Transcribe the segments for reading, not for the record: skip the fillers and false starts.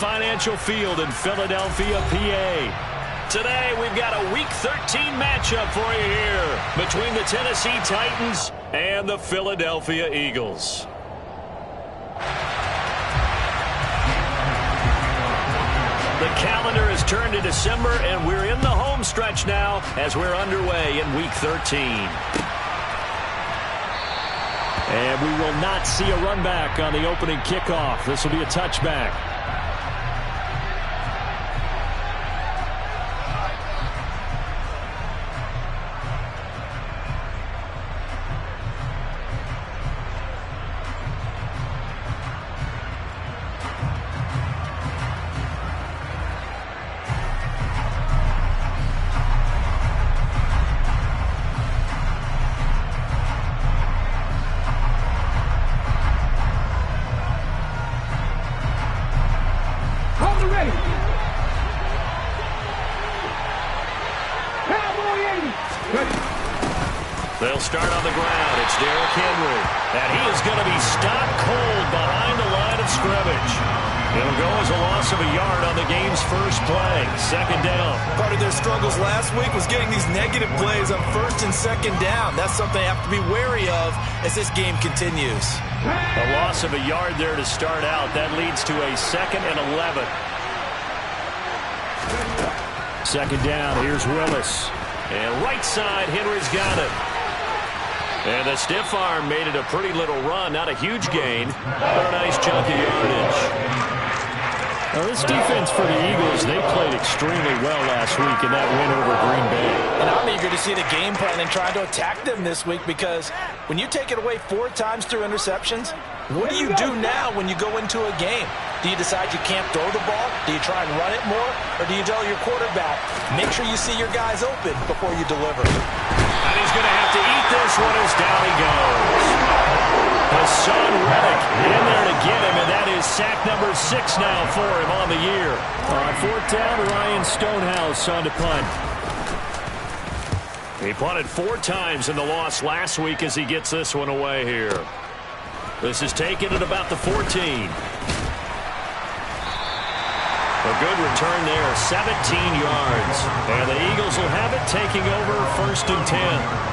Financial Field in Philadelphia, PA. Today, we've got a Week 13 matchup for you here between the Tennessee Titans and the Philadelphia Eagles. The calendar has turned to December, and we're in the home stretch now as we're underway in Week 13. And we will not see a run back on the opening kickoff. This will be a touchback. They'll start on the ground. It's Derrick Henry. And he is going to be stopped cold behind the line of scrimmage. It'll go as a loss of a yard on the game's first play. Second down. Part of their struggles last week was getting these negative plays on first and second down. That's something they have to be wary of as this game continues. A loss of a yard there to start out. That leads to a 2nd and 11. Second down. Here's Willis. And right side, Henry's got it. And the stiff arm made it a pretty little run. Not a huge gain, but a nice chunk of yardage. Well, this defense for the Eagles, they played extremely well last week in that win over Green Bay. And I'm eager to see the game plan and trying to attack them this week, because when you take it away 4 times through interceptions, what do you do now when you go into a game? Do you decide you can't throw the ball? Do you try and run it more? Or do you tell your quarterback, make sure you see your guys open before you deliver? And he's going to have to eat this one as down he goes. Hassan Reddick in there to get him, and that is sack number 6 now for him on the year. On 4th down, Ryan Stonehouse on to punt. He punted 4 times in the loss last week as he gets this one away here. This is taken at about the 14. A good return there, 17 yards. And the Eagles will have it, taking over 1st and 10.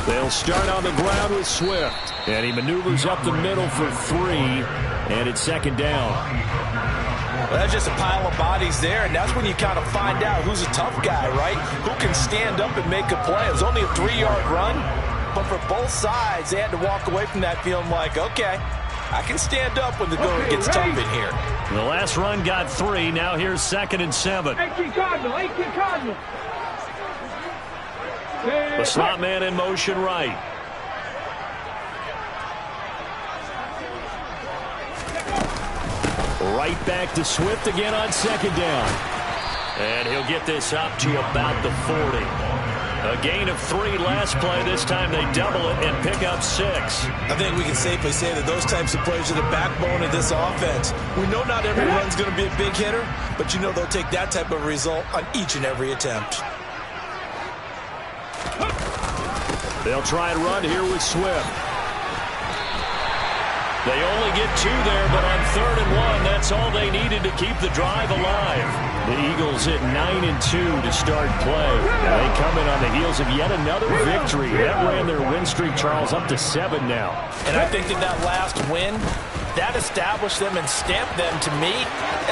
They'll start on the ground with Swift. And he maneuvers up the middle for 3. And it's 2nd down. Well, that's just a pile of bodies there, and that's when you kind of find out who's a tough guy, right? Who can stand up and make a play. It was only a 3-yard run, but for both sides, they had to walk away from that feeling like, okay, I can stand up when the going gets tough in here. The last run got 3. Now here's 2nd and 7. Cardinal. The slot man in motion right. Right back to Swift again on 2nd down. And he'll get this up to about the 40. A gain of 3 last play. This time they double it and pick up 6. I think we can safely say that those types of plays are the backbone of this offense. We know not every run's going to be a big hitter, but you know they'll take that type of result on each and every attempt. They'll try and run here with Swift. They only get 2 there, but on 3rd and 1, that's all they needed to keep the drive alive. The Eagles hit 9-2 to start play. And they come in on the heels of yet another victory. That ran their win streak, Charles, up to 7 now. And I think that last win, that established them and stamped them, to me,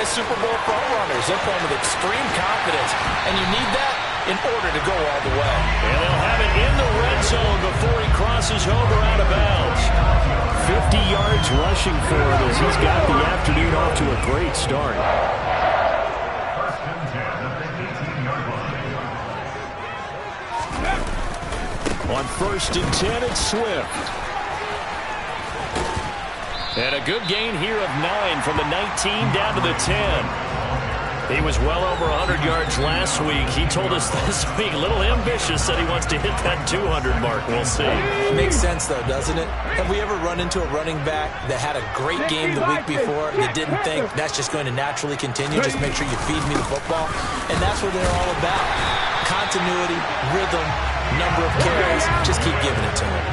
as Super Bowl frontrunners. They're playing with extreme confidence, and you need that in order to go all the way. And they'll have it in the red zone before he crosses over out of bounds. 50 yards rushing for him as he's got the afternoon off to a great start. On 1st and 10, it's Swift. And a good gain here of 9 from the 19 down to the 10. He was well over 100 yards last week. He told us this week, a little ambitious, said he wants to hit that 200 mark. We'll see. It makes sense, though, doesn't it? Have we ever run into a running back that had a great game the week before that didn't think that's just going to naturally continue? Just make sure you feed me the football. And that's what they're all about. Continuity, rhythm, number of carries. Just keep giving it to him.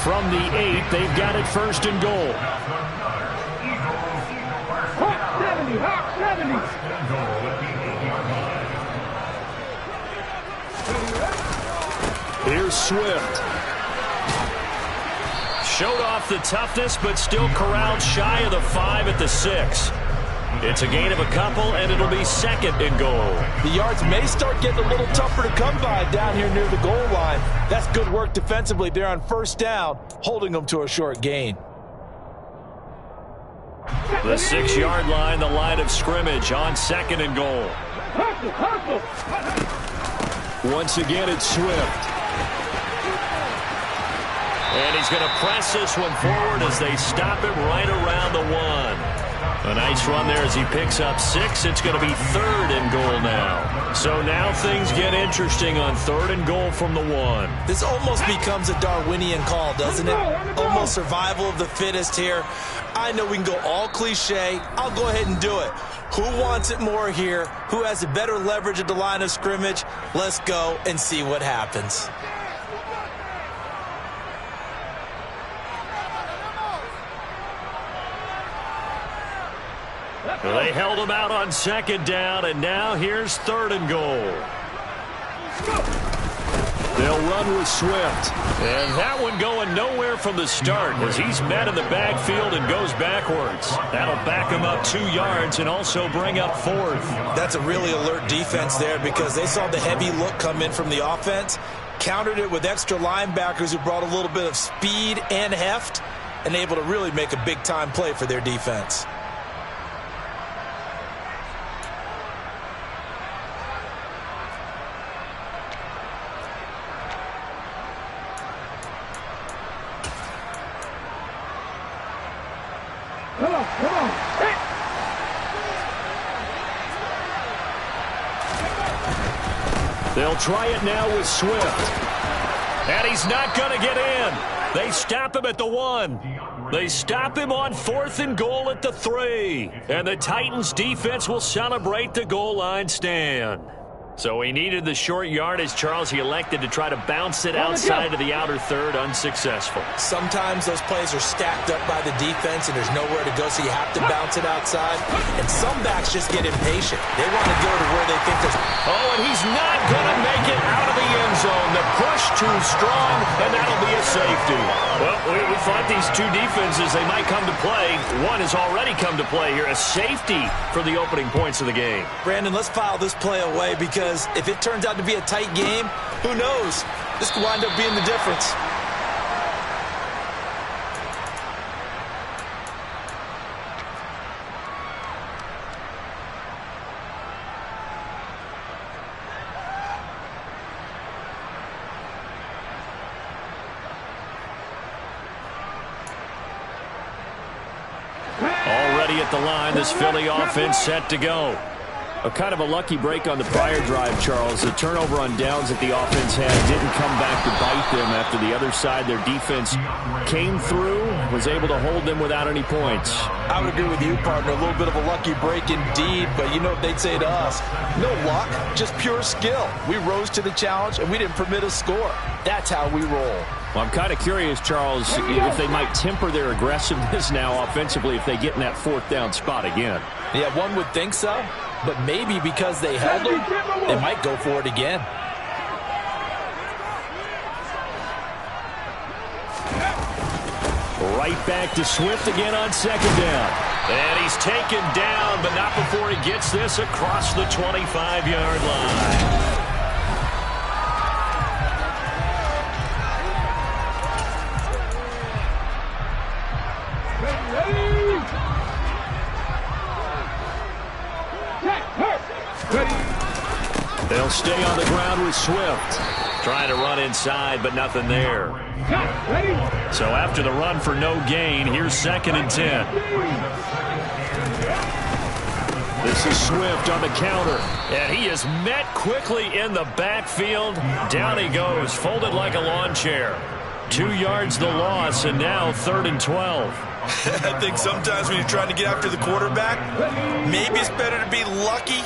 From the 8, they've got it first and goal. Hawk 70. Here's Swift. Showed off the toughness, but still corralled shy of the 5 at the 6. It's a gain of a couple, and it'll be second and goal. The yards may start getting a little tougher to come by down here near the goal line. That's good work defensively there on first down, holding them to a short gain. The 6-yard line, the line of scrimmage on second and goal. Once again, it's Swift. And he's going to press this one forward as they stop him right around the 1. A nice run there as he picks up 6. It's going to be third and goal now. So now things get interesting on third and goal from the 1. This almost becomes a Darwinian call, doesn't it? Almost survival of the fittest here. I know we can go all cliche. I'll go ahead and do it. Who wants it more here? Who has a better leverage at the line of scrimmage? Let's go and see what happens. Well, they held him out on second down, and now here's third and goal. They'll run with Swift. And that one going nowhere from the start as he's met in the backfield and goes backwards. That'll back him up 2 yards and also bring up fourth. That's a really alert defense there because they saw the heavy look come in from the offense, countered it with extra linebackers who brought a little bit of speed and heft, and able to really make a big-time play for their defense. Come on. Hey. They'll try it now with Swift. And he's not going to get in. They stop him at the 1. They stop him on fourth and goal at the 3. And the Titans defense will celebrate the goal line stand. So he needed the short yardage, Charles. He elected to try to bounce it outside of the outer third, unsuccessful. Sometimes those plays are stacked up by the defense and there's nowhere to go, so you have to bounce it outside. And some backs just get impatient. They want to go to where they think there's... Oh, and he's not going to make it out of the end zone. The push too strong, and that'll be a safety. Well, we thought these two defenses, they might come to play. One has already come to play here. A safety for the opening points of the game. Brandon, let's file this play away because if it turns out to be a tight game, who knows? This could wind up being the difference. Already at the line, this Philly offense set to go. A kind of a lucky break on the prior drive, Charles. The turnover on downs that the offense had didn't come back to bite them after the other side. Their defense came through, was able to hold them without any points. I would agree with you, partner. A little bit of a lucky break indeed, but you know what they'd say to us? No luck, just pure skill. We rose to the challenge, and we didn't permit a score. That's how we roll. Well, I'm kind of curious, Charles, if they might temper their aggressiveness now offensively if they get in that fourth down spot again. Yeah, one would think so. But maybe because they held them, they might go for it again. Right back to Swift again on second down. And he's taken down, but not before he gets this across the 25-yard line. They'll stay on the ground with Swift. Trying to run inside, but nothing there. So after the run for no gain, here's 2nd and 10. This is Swift on the counter. And he is met quickly in the backfield. Down he goes, folded like a lawn chair. 2 yards the loss, and now 3rd and 12. I think sometimes when you're trying to get after the quarterback, maybe it's better to be lucky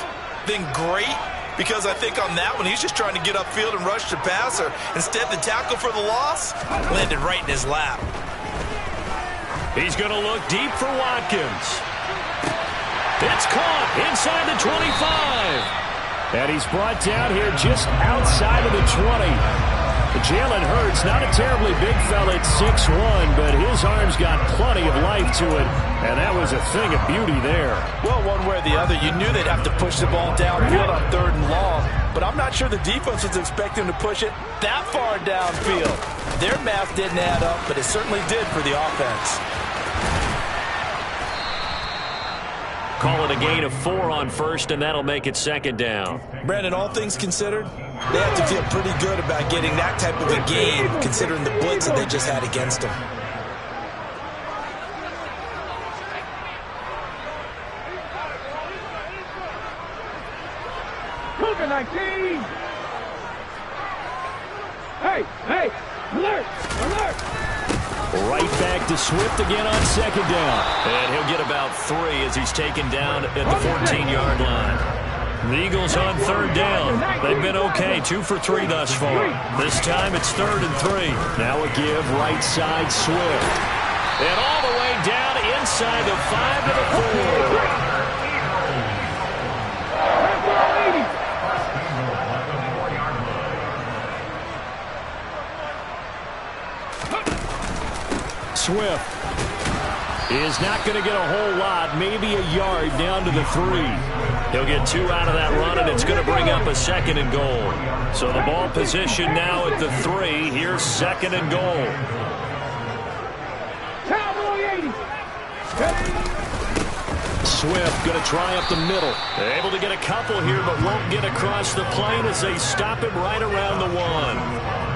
than great. Because I think on that one, he's just trying to get upfield and rush the passer. Instead, the tackle for the loss landed right in his lap. He's going to look deep for Watkins. It's caught inside the 25. And he's brought down here just outside of the 20. Jalen Hurts, not a terribly big fella at 6'1", but his arms got plenty of life to it, and that was a thing of beauty there. Well, one way or the other, you knew they'd have to push the ball downfield on 3rd and long, but I'm not sure the defense was expecting to push it that far downfield. Their math didn't add up, but it certainly did for the offense. Call it a gain of 4 on 1st, and that'll make it 2nd down. Brandon, all things considered, they have to feel pretty good about getting that type of a game, considering the blitz that they just had against them. Cougar 19. Hey, alert, alert. Right back to Swift again on 2nd down. And he'll get about 3 as he's taken down at the 14-yard line. The Eagles on 3rd down. They've been okay, 2 for 3 thus far. This time it's 3rd and 3. Now a give right side Swift. And all the way down inside the 5 to the 4. Swift is not going to get a whole lot, maybe a yard down to the 3. He'll get 2 out of that run, and it's going to bring up a 2nd and goal. So the ball position now at the 3. Here's 2nd and goal. Swift going to try up the middle. They're able to get a couple here, but won't get across the plane as they stop him right around the 1.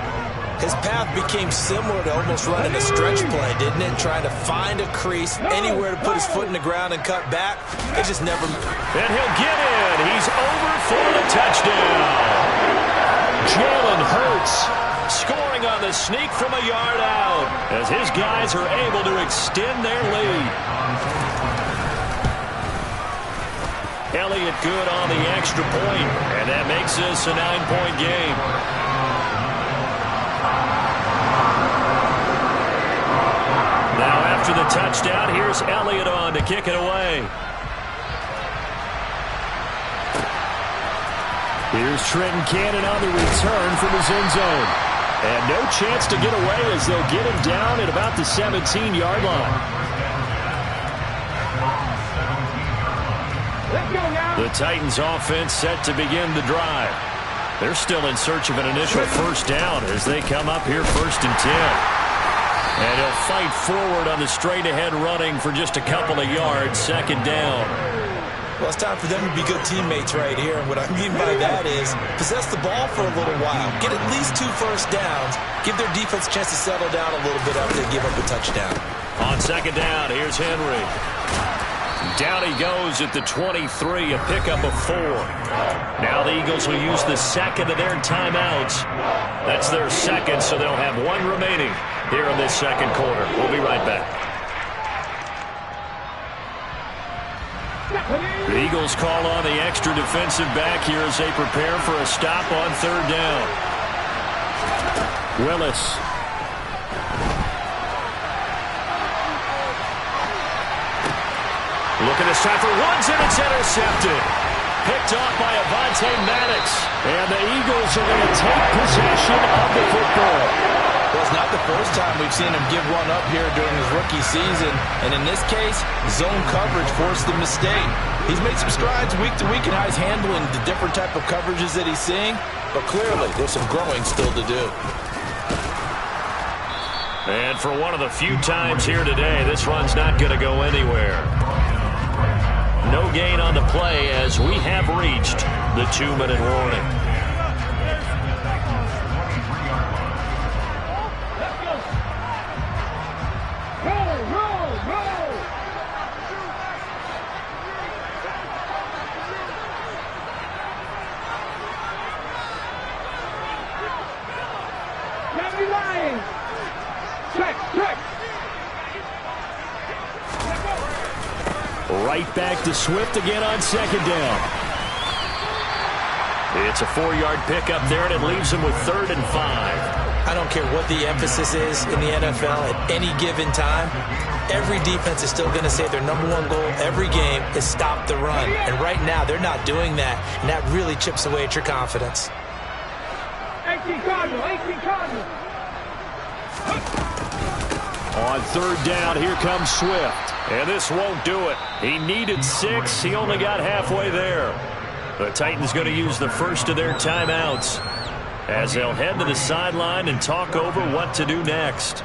His path became similar to almost running a stretch play, didn't it? Trying to find a crease, anywhere to put his foot in the ground and cut back. It just never... And he'll get in. He's over for the touchdown. Jalen Hurts scoring on the sneak from a yard out as his guys are able to extend their lead. Elliott good on the extra point, and that makes this a 9-point game. Now after the touchdown, here's Elliott on to kick it away. Here's Trenton Cannon on the return from his end zone. And no chance to get away as they'll get him down at about the 17-yard line. The Titans offense set to begin the drive. They're still in search of an initial first down as they come up here 1st and 10. And he'll fight forward on the straight-ahead running for just a couple of yards, 2nd down. Well, it's time for them to be good teammates right here. And what I mean by that is possess the ball for a little while. Get at least 2 first downs. Give their defense a chance to settle down a little bit after they give up a touchdown. On 2nd down, here's Henry. Down he goes at the 23, a pickup of 4. Now the Eagles will use the 2nd of their timeouts. That's their 2nd, so they'll have 1 remaining here in this 2nd quarter. We'll be right back. The Eagles call on the extra defensive back here as they prepare for a stop on 3rd down. Willis. Looking this time for Woods, and it's intercepted. Picked off by Avonte Maddox. And the Eagles are going to take possession of the football. Well, it's not the first time we've seen him give one up here during his rookie season. And in this case, zone coverage forced the mistake. He's made some strides week to week in how he's handling the different type of coverages that he's seeing. But clearly, there's some growing still to do. And for one of the few times here today, this run's not going to go anywhere. No gain on the play as we have reached the 2-minute warning. Change. Check. Right back to Swift again on second down. It's a 4-yard pickup there, and it leaves him with 3rd and 5. I don't care what the emphasis is in the NFL at any given time. Every defense is still going to say their number one goal every game is stop the run. And right now, they're not doing that, and that really chips away at your confidence. 18 Cardinal. On 3rd down, here comes Swift. And this won't do it. He needed 6. He only got halfway there. The Titans going to use the first of their timeouts as they'll head to the sideline and talk over what to do next.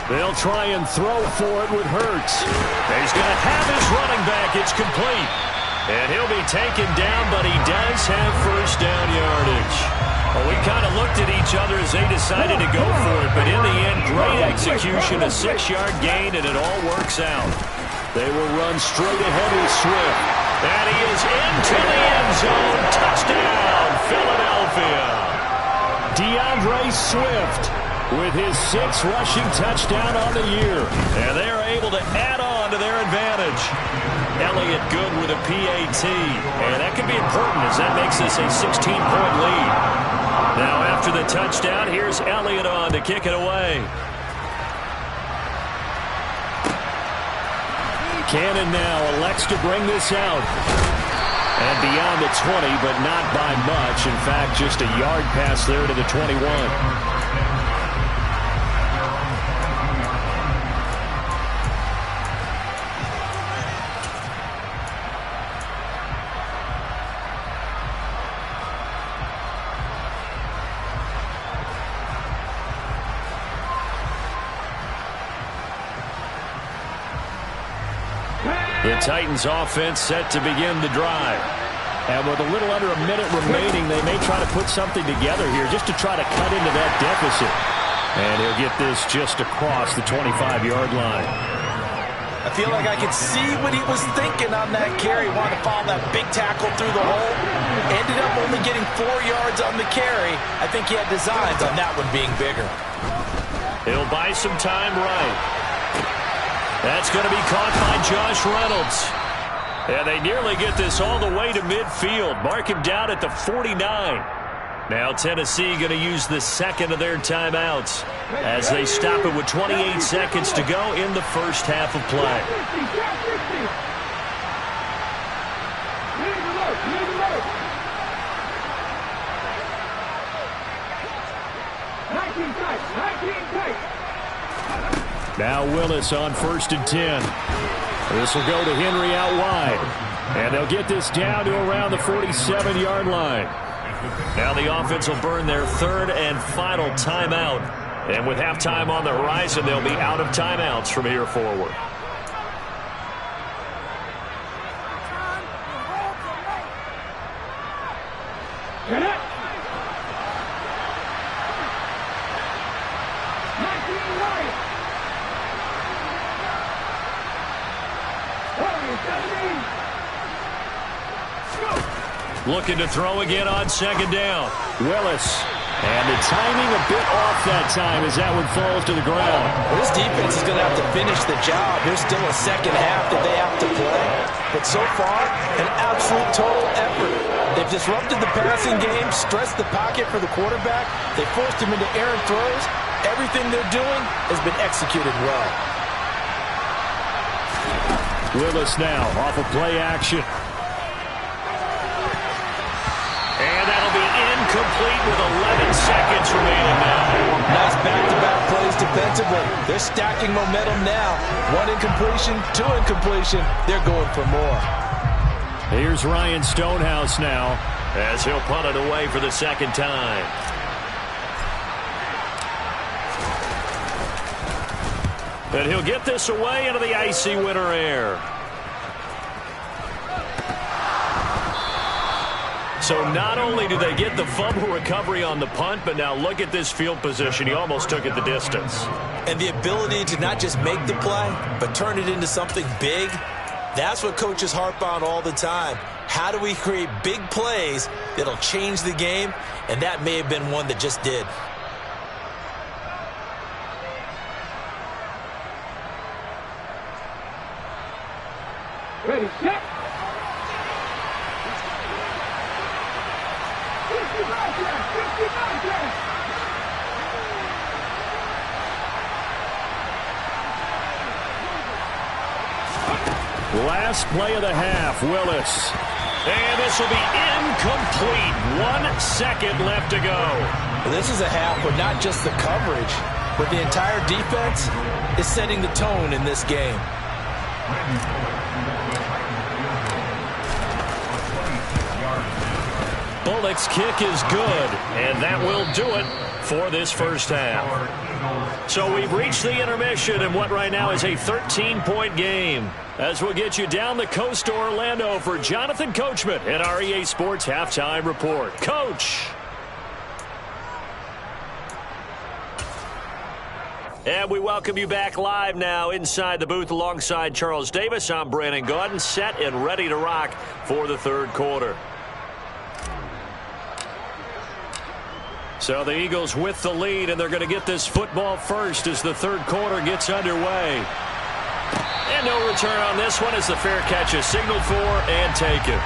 They'll try and throw for it with Hurts. He's going to have his running back. It's complete. And he'll be taken down, but he does have first down yardage. Well, we kind of looked at each other as they decided to go for it, but in the end, great execution, a 6-yard gain, and it all works out. They will run straight ahead with Swift. And he is into the end zone. Touchdown, Philadelphia. DeAndre Swift with his 6th rushing touchdown on the year. And they are able to add on to their advantage. Elliott good with a PAT. And that could be important as that makes this a 16-point lead. Now after the touchdown, here's Elliott on to kick it away. Cannon now elects to bring this out. And beyond the 20, but not by much. In fact, just a yard pass there to the 21. The Titans offense set to begin the drive. And with a little under a minute remaining, they may try to put something together here just to try to cut into that deficit. And he'll get this just across the 25-yard line. I feel like I could see what he was thinking on that carry. Wanted to follow that big tackle through the hole. Ended up only getting 4 yards on the carry. I think he had designs on that one being bigger. He'll buy some time right. That's going to be caught by Josh Reynolds. And they nearly get this all the way to midfield. Mark him down at the 49. Now Tennessee going to use the second of their timeouts as they stop it with 28 seconds to go in the first half of play. Now Willis on 1st and 10. This will go to Henry out wide. And they'll get this down to around the 47-yard line. Now the offense will burn their 3rd and final timeout. And with halftime on the horizon, they'll be out of timeouts from here forward. Looking to throw again on 2nd down. Willis. And the timing a bit off that time as that one falls to the ground. Well, this defense is going to have to finish the job. There's still a second half that they have to play. But so far, an absolute total effort. They've disrupted the passing game, stressed the pocket for the quarterback. They forced him into errant throws. Everything they're doing has been executed well. Willis now off of play action. And that'll be incomplete with 11 seconds remaining now. Nice back-to-back plays defensively. They're stacking momentum now. 1 incompletion, 2 incompletion. They're going for more. Here's Ryan Stonehouse now as he'll punt it away for the 2nd time. And he'll get this away into the icy winter air. So not only do they get the fumble recovery on the punt, but now look at this field position. He almost took it the distance. And the ability to not just make the play, but turn it into something big, that's what coaches harp on all the time. How do we create big plays that'll change the game? And that may have been one that just did. Ready, set. Last play of the half, Willis. And this will be incomplete. 1 second left to go. Well, this is a half where not just the coverage, but the entire defense is setting the tone in this game. Bullock's kick is good, and that will do it for this first half. So we've reached the intermission in what right now is a 13-point game. As we'll get you down the coast to Orlando for Jonathan Coachman at our EA Sports Halftime Report. Coach! And we welcome you back live now inside the booth alongside Charles Davis. I'm Brandon Gaudin, set and ready to rock for the third quarter. So the Eagles with the lead, and they're going to get this football first as the third quarter gets underway. And no return on this one as the fair catch is signaled for and taken.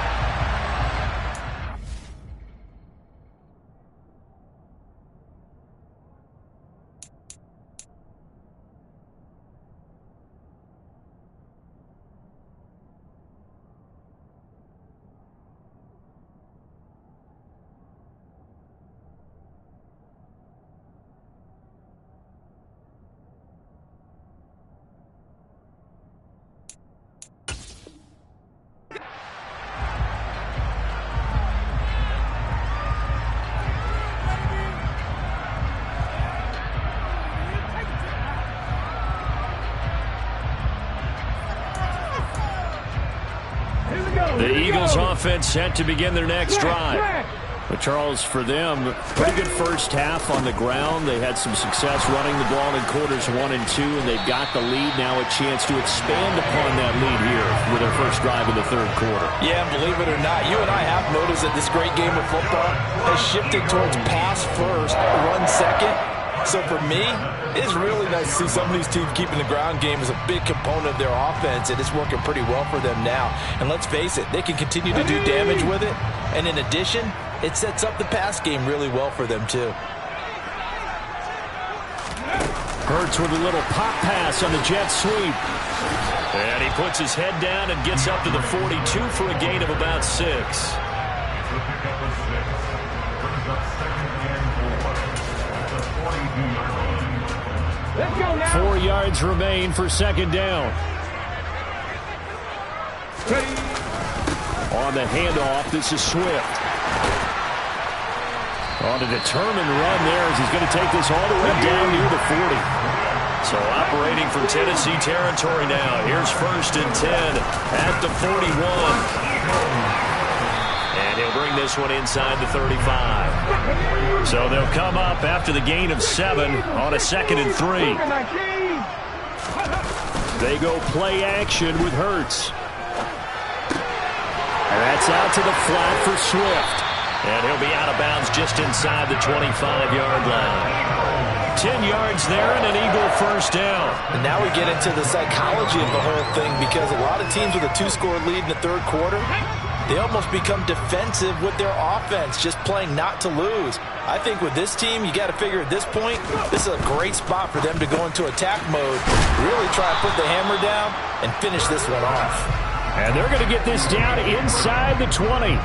The Eagles offense set to begin their next drive. But Charles, for them, pretty good first half on the ground. They had some success running the ball in quarters 1 and 2, and they've got the lead. Now a chance to expand upon that lead here with their first drive in the third quarter. Yeah, believe it or not, you and I have noticed that this great game of football has shifted towards pass first, run second. So for me, it's really nice to see some of these teams keeping the ground game as a big component of their offense, and it's working pretty well for them now. And let's face it, they can continue to do damage with it. And in addition, it sets up the pass game really well for them, too. Hurts with a little pop pass on the jet sweep. And he puts his head down and gets up to the 42 for a gain of about 6. 4 yards remain for second down. On the handoff, this is Swift. On a determined run there as he's going to take this all the way down near the 40. So operating from Tennessee territory now. Here's first and 10 at the 41. And he'll bring this one inside the 35. So they'll come up after the gain of 7 on a 2nd and 3. They go play action with Hurts. And that's out to the flat for Swift. And he'll be out of bounds just inside the 25-yard line. 10 yards there and an Eagle first down. And now we get into the psychology of the whole thing, because a lot of teams with a 2-score lead in the third quarter, they almost become defensive with their offense, just playing not to lose. I think with this team, you got to figure at this point, this is a great spot for them to go into attack mode, really try to put the hammer down and finish this one off. And they're going to get this down inside the 20.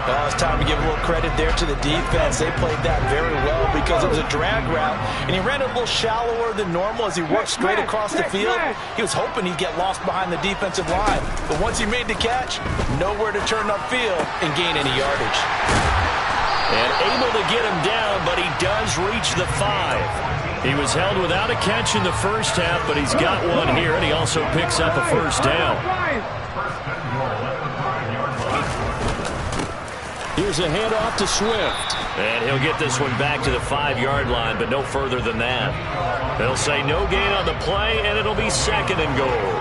Well, it's time to give a little credit there to the defense. They played that very well because it was a drag route, and he ran it a little shallower than normal as he worked straight across the field. He was hoping he'd get lost behind the defensive line, but once he made the catch, nowhere to turn upfield and gain any yardage. And able to get him down, but he does reach the 5. He was held without a catch in the first half, but he's got one here, and he also picks up a first down. Here's a handoff to Swift. And he'll get this one back to the 5-yard line, but no further than that. They'll say no gain on the play, and it'll be 2nd and goal.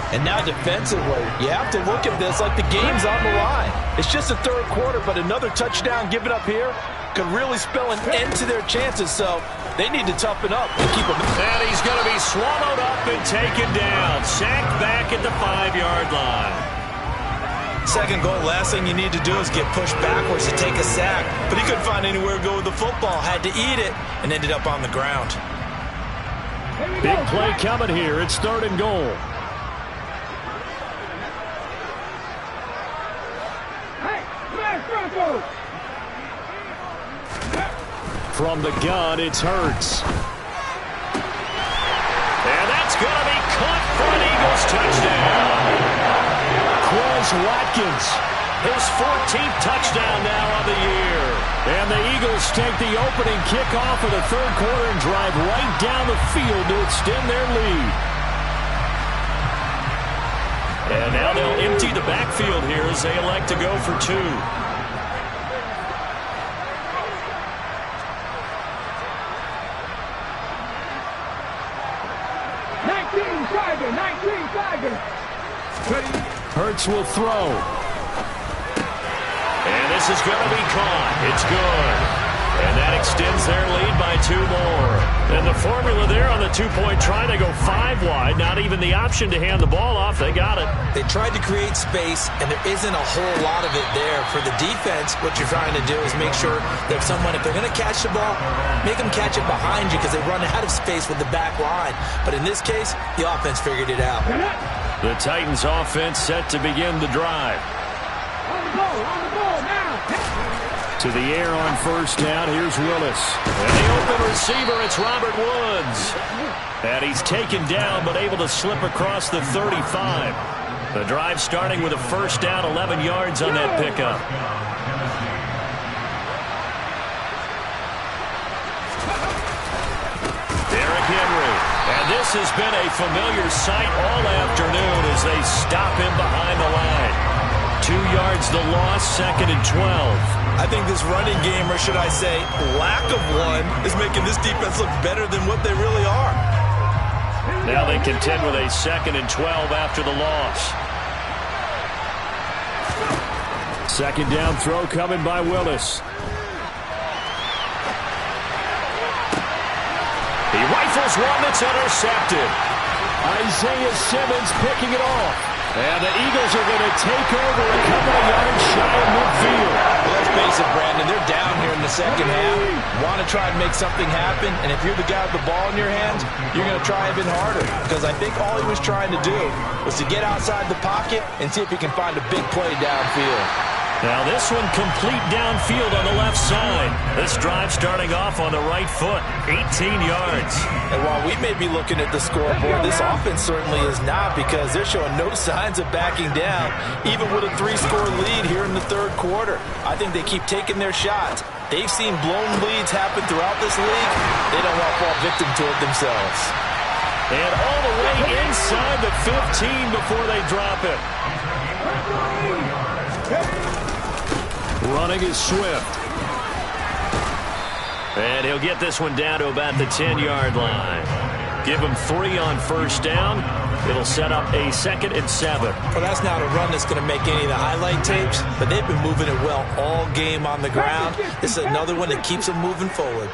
And now defensively, you have to look at this like the game's on the line. It's just the 3rd quarter, but another touchdown given up here could really spell an end to their chances, so they need to toughen up and keep them. And he's going to be swallowed up and taken down. Sacked back at the 5-yard line. 2nd goal, last thing you need to do is get pushed backwards to take a sack. But he couldn't find anywhere to go with the football, had to eat it, and ended up on the ground. Big play coming here. It's 3rd and goal. From the gun, it's Hurts. And that's going to be caught for an Eagles touchdown. Quez Watkins. His 14th touchdown now on the year. And the Eagles take the opening kickoff of the 3rd quarter and drive right down the field to extend their lead. And now they'll empty the backfield here as they elect to go for 2. Hurts will throw. And this is going to be caught. It's good. And that extends their lead by 2 more. And the formula there on the 2-point try, they go 5 wide. Not even the option to hand the ball off. They got it. They tried to create space, and there isn't a whole lot of it there. For the defense, what you're trying to do is make sure that if they're going to catch the ball, make them catch it behind you because they run out of space with the back line. But in this case, the offense figured it out. The Titans offense set to begin the drive. On the ball now. To the air on 1st down. Here's Willis. And the open receiver, it's Robert Woods. And he's taken down but able to slip across the 35. The drive starting with a 1st down, 11 yards on that pickup. Derrick Henry. And this has been a familiar sight all afternoon as they stop him behind the line. 2 yards the loss, 2nd and 12. I think this running game, or should I say lack of one, is making this defense look better than what they really are. Now they contend with a 2nd and 12 after the loss. 2nd down throw coming by Willis. He rifles one that's intercepted. Isaiah Simmons picking it off. And the Eagles are going to take over a couple of yards shy of midfield. Well, let's face it, Brandon, they're down here in the 2nd half. Want to try and make something happen, and if you're the guy with the ball in your hands, you're going to try even harder. Because I think all he was trying to do was to get outside the pocket and see if he can find a big play downfield. Now this one complete downfield on the left side. This drive starting off on the right foot, 18 yards. And while we may be looking at the scoreboard, this offense certainly is not, because they're showing no signs of backing down, even with a 3-score lead here in the 3rd quarter. I think they keep taking their shots. They've seen blown leads happen throughout this league. They don't want to fall victim to it themselves. And all the way inside the 15 before they drop it. Running is Swift. And he'll get this one down to about the 10-yard line. Give him 3 on 1st down. It'll set up a 2nd and 7. Well, that's not a run that's going to make any of the highlight tapes, but they've been moving it well all game on the ground. This is another one that keeps them moving forward.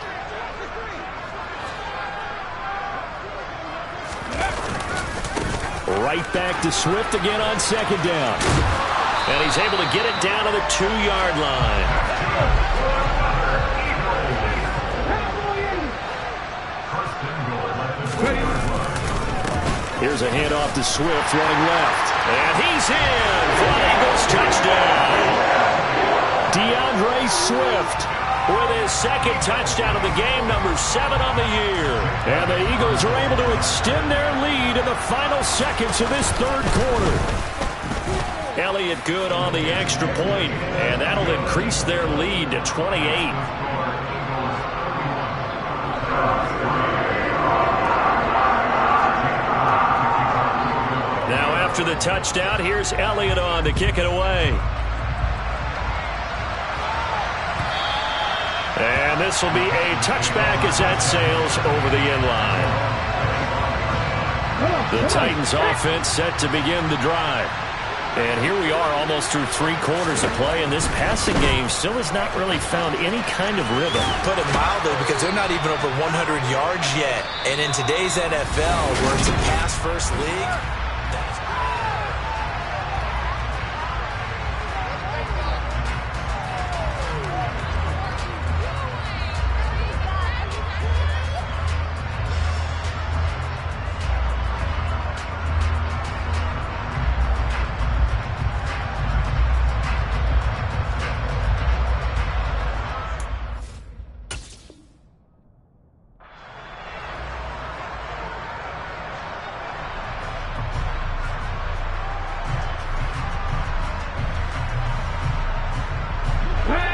Right back to Swift again on 2nd down. And he's able to get it down to the 2-yard line. Here's a handoff to Swift running left. And he's in for an Eagles touchdown. DeAndre Swift with his 2nd touchdown of the game, number 7 on the year. And the Eagles are able to extend their lead in the final seconds of this 3rd quarter. Elliott good on the extra point, and that'll increase their lead to 28. Now after the touchdown, here's Elliott on to kick it away. And this will be a touchback as that sails over the end line. The Titans offense set to begin the drive. And here we are almost through 3 quarters of play, and this passing game still has not really found any kind of rhythm. Put it mildly, because they're not even over 100 yards yet. And in today's NFL, where it's a pass-first league,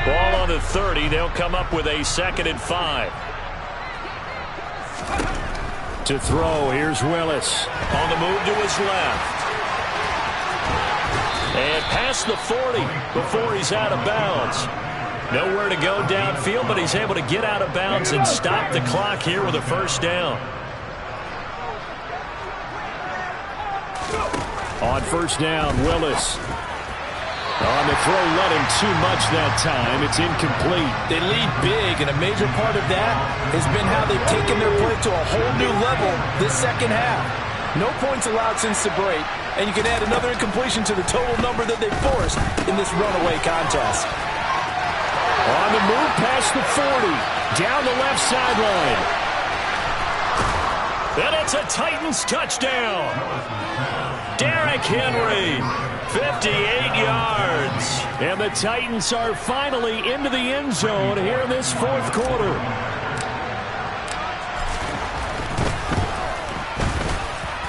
ball on the 30. They'll come up with a 2nd and 5. To throw, here's Willis. On the move to his left. And past the 40 before he's out of bounds. Nowhere to go downfield, but he's able to get out of bounds and stop the clock here with a 1st down. On 1st down, Willis. On the throw, let him too much that time. It's incomplete. they lead big, and a major part of that has been how they've taken their play to a whole new level this second half. No points allowed since the break, and you can add another incompletion to the total number that they forced in this runaway contest. On the move past the 40, down the left sideline. And it's a Titans touchdown. Derrick Henry, 58 yards. And the Titans are finally into the end zone here in this 4th quarter.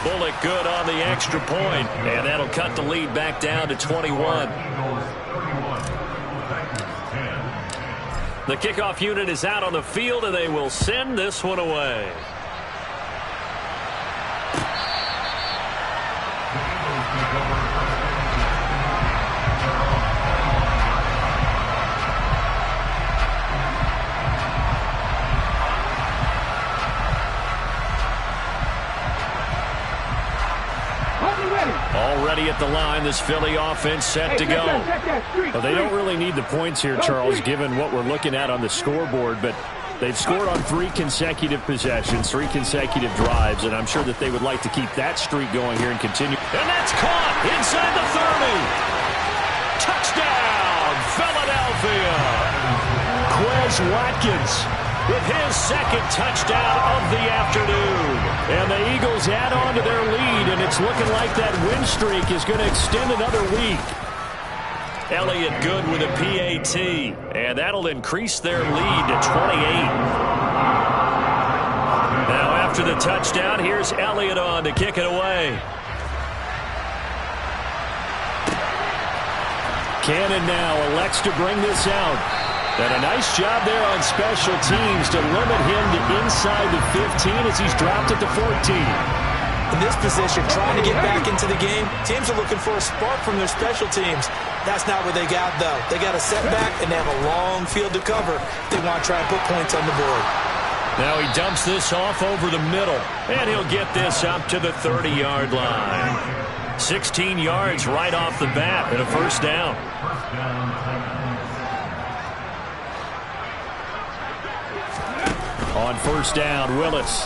Bullock good on the extra point, and that'll cut the lead back down to 21. The kickoff unit is out on the field, and they will send this one away. Already at the line, this Philly offense set to go. Well, they don't really need the points here, Charles, given what we're looking at on the scoreboard, but they've scored on 3 consecutive possessions, 3 consecutive drives, and I'm sure that they would like to keep that streak going here and continue. And that's caught inside the 30. Touchdown, Philadelphia. Quez Watkins with his 2nd touchdown of the afternoon. And the Eagles add on to their lead, and it's looking like that win streak is going to extend another week. Elliott good with a PAT, and that'll increase their lead to 28. Now after the touchdown, here's Elliott on to kick it away. Cannon now elects to bring this out. And a nice job there on special teams to limit him to inside the 15 as he's dropped at the 14. In this position, trying to get back into the game, teams are looking for a spark from their special teams. That's not what they got, though. They got a setback, and they have a long field to cover. They want to try and put points on the board. Now he dumps this off over the middle, and he'll get this up to the 30-yard line. 16 yards right off the bat and a 1st down. On 1st down, Willis.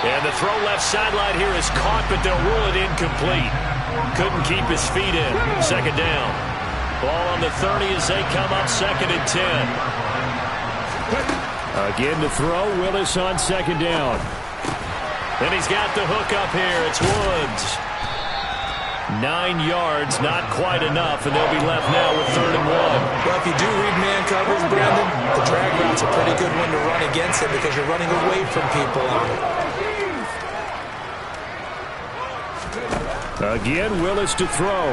And the throw left sideline here is caught, but they'll rule it incomplete. Couldn't keep his feet in. 2nd down. Ball on the 30 as they come up 2nd and 10. Again to throw, Willis on 2nd down. And he's got the hook up here. It's Woods. 9 yards, not quite enough, and they'll be left now with 3rd and 1. Well, if you do read man coverage, Brandon, the drag route's a pretty good one to run against it because you're running away from people on it. Again, Willis to throw.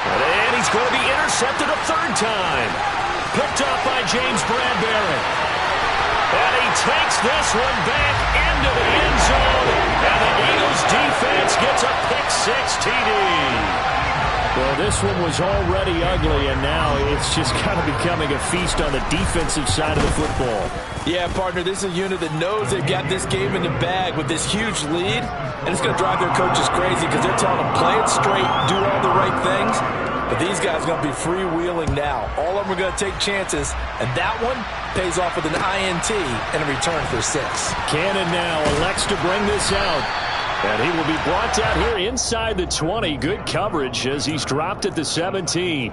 And he's going to be intercepted a 3rd time. Picked up by James Bradbury. And he takes this one back into the end zone. And the Eagles defense gets a pick-6 TD. Well, this one was already ugly, and now it's just kind of becoming a feast on the defensive side of the football. Yeah, partner, this is a unit that knows they've got this game in the bag with this huge lead, and it's going to drive their coaches crazy because they're telling them play it straight, do all the right things. But these guys are going to be freewheeling now. All of them are going to take chances, and that one pays off with an INT and a return for 6. Cannon now elects to bring this out. And he will be brought down here inside the 20. Good coverage as he's dropped at the 17.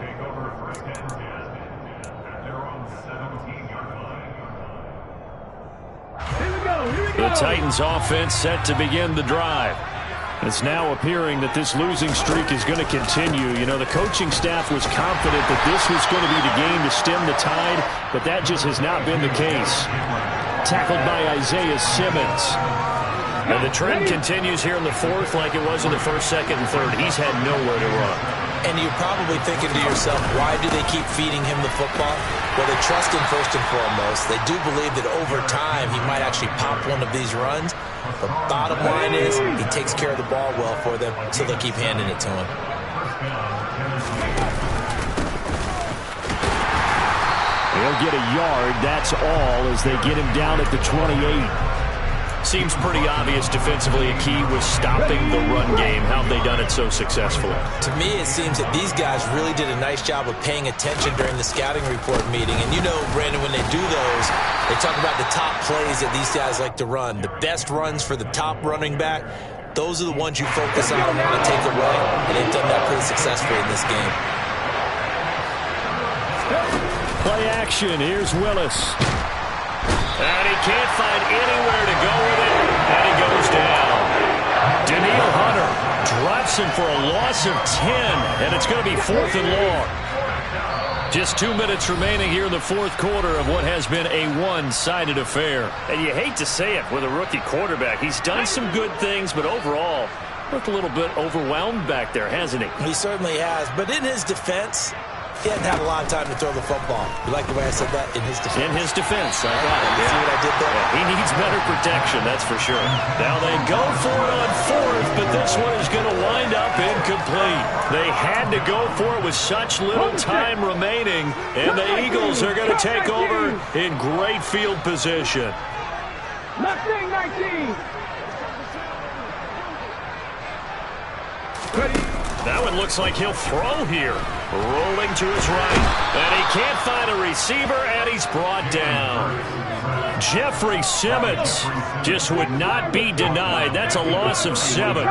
The Titans offense set to begin the drive. It's now appearing that this losing streak is going to continue. You know, the coaching staff was confident that this was going to be the game to stem the tide, but that just has not been the case. Tackled by Isaiah Simmons. And the trend continues here in the fourth like it was in the first, second, and third. He's had nowhere to run. And you're probably thinking to yourself, why do they keep feeding him the football? Well, they trust him first and foremost. They do believe that over time he might actually pop one of these runs. The bottom line is he takes care of the ball well for them, so they'll keep handing it to him. He'll get a yard, that's all, as they get him down at the 28. Seems pretty obvious defensively a key was stopping the run game. How have they done it so successfully? To me, it seems that these guys really did a nice job of paying attention during the scouting report meeting. And you know, Brandon, when they do those, they talk about the top plays that these guys like to run. The best runs for the top running back, those are the ones you focus on and want to take away. And they've done that pretty successfully in this game. Play action, here's Willis. And he can't find anywhere to go with it, and he goes down. Daniil Hunter drops him for a loss of 10, and it's going to be 4th and long. Just 2 minutes remaining here in the fourth quarter of what has been a one-sided affair. And you hate to say it with a rookie quarterback. He's done some good things, but overall, looked a little bit overwhelmed back there, hasn't he? He certainly has, but in his defense, he hadn't had a lot of time to throw the football. You like the way I said that? In his defense. In his defense, I got it. You see what I did there? Yeah, he needs better protection, that's for sure. Now they go for it on 4th, but this one is going to wind up incomplete. They had to go for it with such little time remaining, and the Eagles are going to take over in great field position. 19. That one looks like he'll throw here. Rolling to his right. And he can't find a receiver, and he's brought down. Jeffrey Simmons just would not be denied. That's a loss of 7.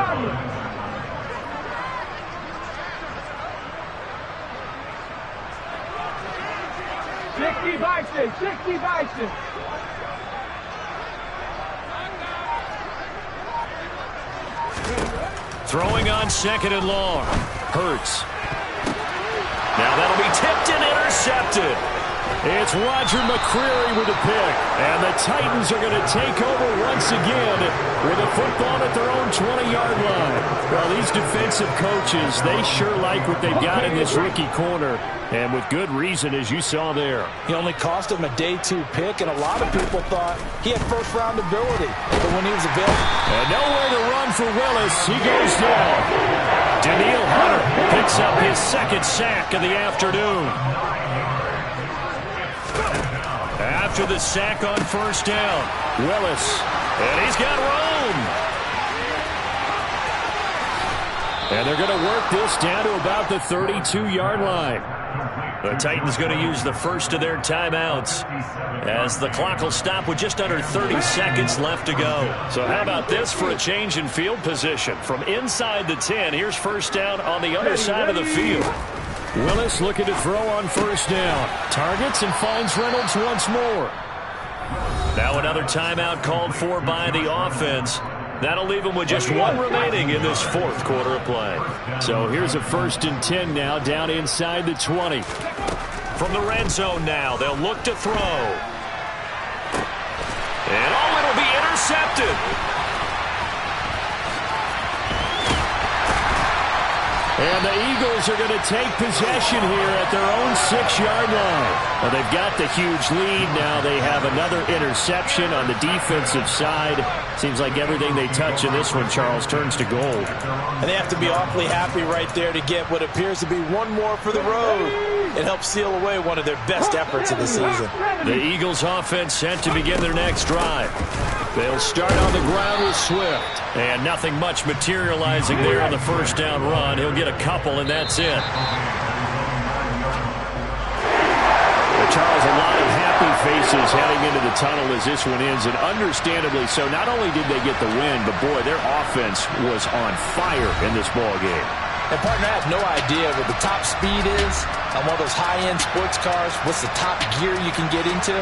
60 Bison. Throwing on 2nd and long. Hurts. Now that'll be tipped and intercepted. It's Roger McCreary with a pick. And the Titans are going to take over once again with a football at their own 20-yard line. Well, these defensive coaches, they sure like what they've got in this rookie corner. And with good reason, as you saw there. He only cost him a day 2 pick, and a lot of people thought he had first-round ability. But when he was available... And nowhere to run for Willis. He goes down. Daniil Hunter picks up his 2nd sack of the afternoon. After the sack on 1st down, Willis. And he's got room. And they're going to work this down to about the 32-yard line. The Titans going to use the first of their timeouts as the clock will stop with just under 30 seconds left to go. So how about this for a change in field position? From inside the 10, here's 1st down on the other side of the field. Willis looking to throw on 1st down. Targets and finds Reynolds once more. Now another timeout called for by the offense. That'll leave him with just 1 remaining in this 4th quarter of play. So here's a 1st and 10 now down inside the 20. From the red zone now, they'll look to throw. And it'll be intercepted. And the Eagles are going to take possession here at their own 6-yard line. Well, they've got the huge lead. Now they have another interception on the defensive side. Seems like everything they touch in this one, Charles, turns to gold. And they have to be awfully happy right there to get what appears to be one more for the road. It helps seal away one of their best efforts of the season. The Eagles offense set to begin their next drive. They'll start on the ground with Swift. And nothing much materializing there on the first down run. He'll get a couple, and that's it. Charles, a lot of happy faces heading into the tunnel as this one ends, and understandably so. Not only did they get the win, but, boy, their offense was on fire in this ball game. And, partner, I have no idea what the top speed is on one of those high-end sports cars. What's the top gear you can get into?